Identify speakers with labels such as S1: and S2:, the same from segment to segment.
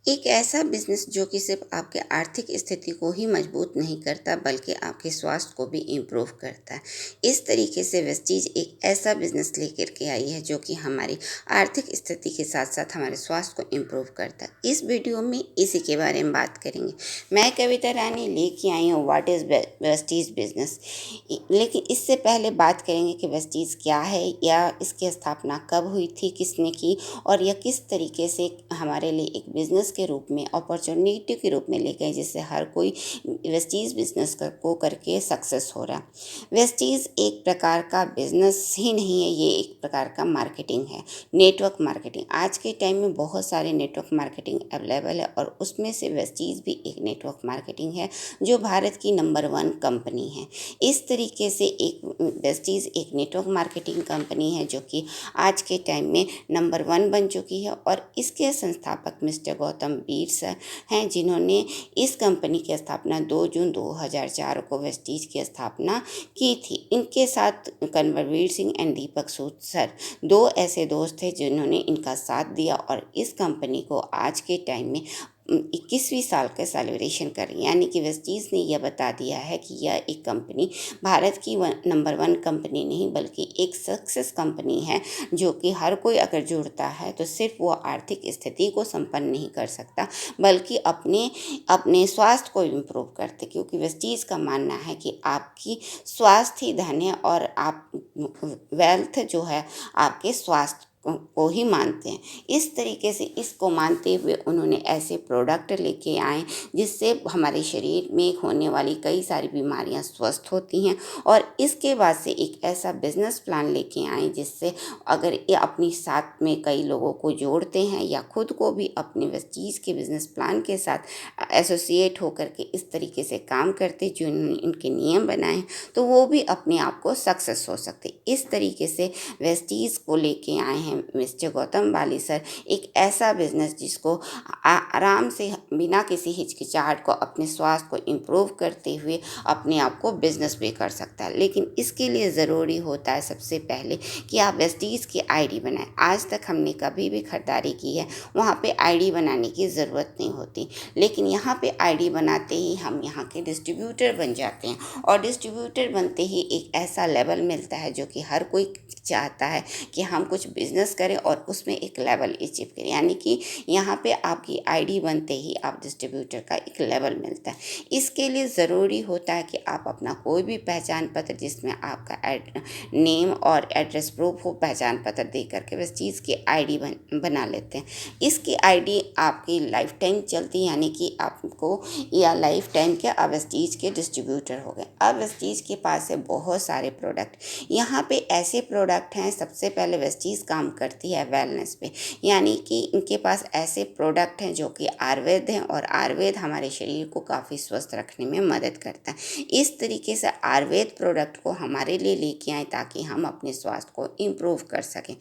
S1: एक ऐसा बिजनेस जो कि सिर्फ आपके आर्थिक स्थिति को ही मजबूत नहीं करता बल्कि आपके स्वास्थ्य को भी इम्प्रूव करता है। इस तरीके से वेस्टीज एक ऐसा बिजनेस लेकर के आई है जो कि हमारी आर्थिक स्थिति के साथ साथ हमारे स्वास्थ्य को इम्प्रूव करता है। इस वीडियो में इसी के बारे में बात करेंगे। मैं कविता रानी लेके आई हूँ व्हाट इज़ वेस्टीज बिजनेस। लेकिन इससे पहले बात करेंगे कि वेस्टीज क्या है या इसकी स्थापना कब हुई थी, किसने की, और यह किस तरीके से हमारे लिए एक बिज़नेस के रूप में अपॉर्चुनिटी के रूप में लेके आए, जिससे हर कोई वेस्टीज बिजनेस को करके सक्सेस हो रहा है। वेस्टीज एक प्रकार का बिजनेस ही नहीं है, ये एक प्रकार का मार्केटिंग है, नेटवर्क मार्केटिंग। आज के टाइम में बहुत सारे नेटवर्क मार्केटिंग अवेलेबल है और उसमें से वेस्टीज भी एक नेटवर्क मार्केटिंग है जो भारत की नंबर 1 कंपनी है। इस तरीके से एक वेस्टीज एक नेटवर्क मार्केटिंग कंपनी है जो कि आज के टाइम में नंबर 1 बन चुकी है और इसके संस्थापक मिस्टर गौतम बीर सर हैं, जिन्होंने इस कंपनी की स्थापना 2 जून 2004 को वेस्टीज की स्थापना की थी। इनके साथ कन्वरवीर सिंह एंड दीपक सूद सर, दो ऐसे दोस्त थे जिन्होंने इनका साथ दिया और इस कंपनी को आज के टाइम में 21वीं साल का सेलिब्रेशन कर रही है। यानी कि वेस्टीज ने यह बता दिया है कि यह एक कंपनी भारत की नंबर 1 कंपनी नहीं बल्कि एक सक्सेस कंपनी है, जो कि हर कोई अगर जुड़ता है तो सिर्फ वो आर्थिक स्थिति को संपन्न नहीं कर सकता बल्कि अपने अपने स्वास्थ्य को इम्प्रूव करते, क्योंकि वेस्टीज का मानना है कि आपकी स्वास्थ्य ही धन है और आप वेल्थ जो है आपके स्वास्थ्य को ही मानते हैं। इस तरीके से इसको मानते हुए उन्होंने ऐसे प्रोडक्ट लेके आए जिससे हमारे शरीर में होने वाली कई सारी बीमारियां स्वस्थ होती हैं, और इसके बाद से एक ऐसा बिजनेस प्लान लेके आए जिससे अगर ये अपनी साथ में कई लोगों को जोड़ते हैं या खुद को भी अपने वेस्टीज के बिजनेस प्लान के साथ एसोसिएट होकर के इस तरीके से काम करते जो इनके नियम बनाए तो वो भी अपने आप को सक्सेस हो सकते। इस तरीके से वेस्टीज को लेके आए हैं मिस्टर गौतम बाली सर, एक ऐसा बिजनेस जिसको आराम से बिना किसी हिचकिचाहट को अपने स्वास्थ्य को इम्प्रूव करते हुए अपने आप को बिजनेस भी कर सकता है। लेकिन इसके लिए ज़रूरी होता है सबसे पहले कि आप वेस्टीज की आईडी बनाएं। आज तक हमने कभी भी खरीदारी की है वहाँ पे आईडी बनाने की ज़रूरत नहीं होती, लेकिन यहाँ पे आईडी बनाते ही हम यहाँ के डिस्ट्रीब्यूटर बन जाते हैं और डिस्ट्रीब्यूटर बनते ही एक ऐसा लेवल मिलता है जो कि हर कोई चाहता है कि हम कुछ बिजनेस करें और उसमें एक लेवल अचीव करें। यानी कि यहाँ पे आपकी आईडी बनते ही आप डिस्ट्रीब्यूटर का एक लेवल मिलता है। इसके लिए ज़रूरी होता है कि आप अपना कोई भी पहचान पत्र जिसमें आपका नेम और एड्रेस प्रूफ हो, पहचान पत्र दे करके बस चीज़ की आईडी बना लेते हैं। इसकी आईडी आपकी लाइफ टाइम चलती, यानी कि आपको या लाइफ टाइम के अब वेस्टीज के डिस्ट्रीब्यूटर हो गए। अब वेस्टीज के पास है बहुत सारे प्रोडक्ट। यहाँ पे ऐसे प्रोडक्ट हैं, सबसे पहले वेस्टीज काम करती है वेलनेस पे, यानी कि इनके पास ऐसे प्रोडक्ट हैं जो कि आयुर्वेद हैं और आयुर्वेद हमारे शरीर को काफ़ी स्वस्थ रखने में मदद करता है। इस तरीके से आयुर्वेद प्रोडक्ट को हमारे लिए लेके आए ताकि हम अपने स्वास्थ्य को इम्प्रूव कर सकें।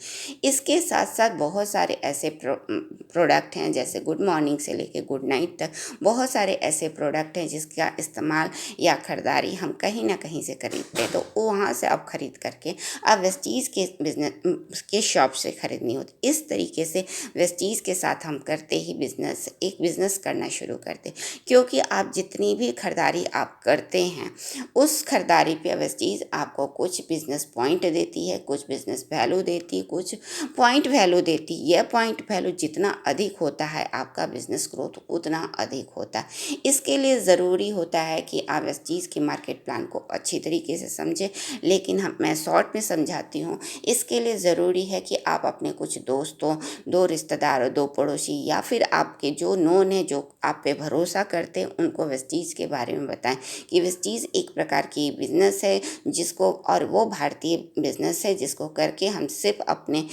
S1: इसके साथ साथ बहुत सारे ऐसे प्रोडक्ट हैं, जैसे गुड मॉर्निंग से लेके गुड नाइट तक बहुत सारे ऐसे प्रोडक्ट हैं जिसका इस्तेमाल या खरीदारी हम कहीं ना कहीं से खरीदते हैं, तो वहाँ से अब खरीद करके अब वेस्टीज के बिजनेस के शॉप से खरीदनी होती। इस तरीके से वेस्टीज के साथ हम करते ही एक बिजनेस करना शुरू करते, क्योंकि आप जितनी भी खरीदारी आप करते हैं उस खरीदारी पे वेस्टीज आपको कुछ बिजनेस पॉइंट देती है, कुछ बिजनेस वैल्यू देती है, कुछ पॉइंट वैल्यू देती है। यह पॉइंट वैल्यू जितना अधिक होता है आपका बिजनेस ग्रोथ उतना अधिक होता है। इसके लिए ज़रूरी होता है कि आप इस चीज़ के मार्केट प्लान को अच्छी तरीके से समझें, लेकिन मैं शॉर्ट में समझाती हूँ। इसके लिए ज़रूरी है कि आप अपने कुछ दोस्तों, 2 रिश्तेदारों, 2 पड़ोसी या फिर आपके जो नोन है, जो आप पे भरोसा करते हैं, उनको वेस्टीज के बारे में बताएं कि वेस्टीज एक प्रकार की बिजनेस है जिसको, और वो भारतीय बिजनेस है जिसको करके हम सिर्फ अपने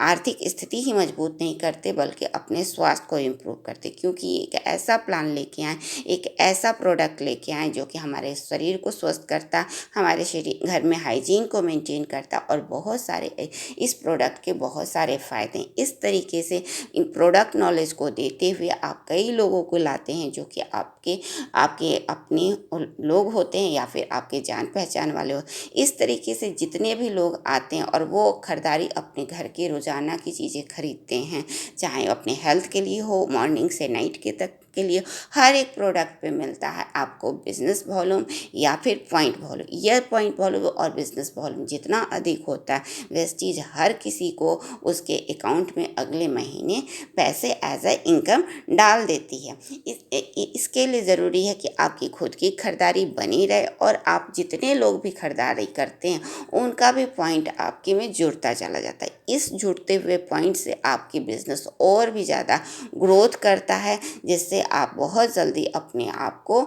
S1: आर्थिक स्थिति ही मजबूत नहीं करते बल्कि अपने स्वास्थ्य को इम्प्रूव करते, क्योंकि एक ऐसा प्लान लेके आए, एक ऐसा प्रोडक्ट लेके आए जो कि हमारे शरीर को स्वस्थ करता, हमारे शरीर घर में हाइजीन को मेंटेन करता और बहुत सारे इस प्रोडक्ट प्रोडक्ट के बहुत सारे फ़ायदे हैं। इस तरीके से इन प्रोडक्ट नॉलेज को देते हुए आप कई लोगों को लाते हैं जो कि आपके आपके अपने लोग होते हैं या फिर आपके जान पहचान वाले हो। इस तरीके से जितने भी लोग आते हैं और वो खरीदारी अपने घर के रोज़ाना की चीज़ें खरीदते हैं, चाहे अपने हेल्थ के लिए हो, मॉर्निंग से नाइट के तक के लिए, हर एक प्रोडक्ट पे मिलता है आपको बिजनेस वॉल्यूम या फिर पॉइंट वॉल्यूम। यह पॉइंट वॉल्यूम और बिजनेस वॉल्यूम जितना अधिक होता है, वेस्टीज हर किसी को उसके अकाउंट में अगले महीने पैसे एज ए इनकम डाल देती है। इसके लिए ज़रूरी है कि आपकी खुद की खरीदारी बनी रहे और आप जितने लोग भी खरीदारी करते हैं उनका भी पॉइंट आपके में जुड़ता चला जाता है। इस जुड़ते हुए पॉइंट से आपकी बिजनेस और भी ज़्यादा ग्रोथ करता है, जिससे आप बहुत जल्दी अपने आप को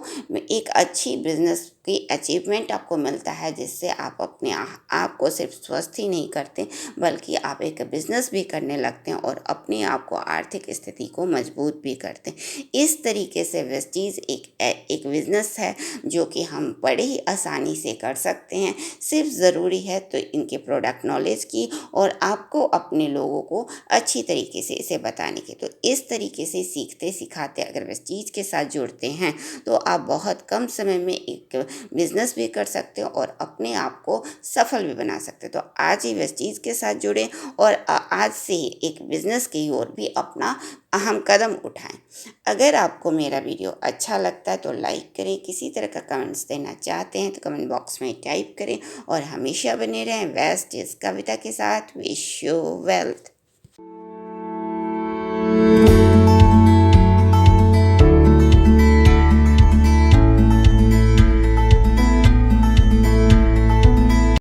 S1: एक अच्छी बिजनेस की अचीवमेंट आपको मिलता है, जिससे आप अपने आप को सिर्फ स्वस्थ ही नहीं करते बल्कि आप एक बिजनेस भी करने लगते हैं और अपने आप को आर्थिक स्थिति को मजबूत भी करते हैं। इस तरीके से वेस्टीज एक बिजनेस है जो कि हम बड़े ही आसानी से कर सकते हैं। सिर्फ ज़रूरी है तो इनके प्रोडक्ट नॉलेज की और आपको अपने लोगों को अच्छी तरीके से इसे बताने की। तो इस तरीके से सीखते सिखाते अगर वेस्टीज के साथ जुड़ते हैं तो आप बहुत कम समय में एक बिजनेस भी कर सकते हो और अपने आप को सफल भी बना सकते हो। तो आज ही वेस्टीज के साथ जुड़ें और आज से ही एक बिजनेस की ओर भी अपना अहम कदम उठाएं। अगर आपको मेरा वीडियो अच्छा लगता है तो लाइक करें, किसी तरह का कमेंट्स देना चाहते हैं तो कमेंट बॉक्स में टाइप करें और हमेशा बने रहें वेस्टीज कविता के साथ। Wish you wealth.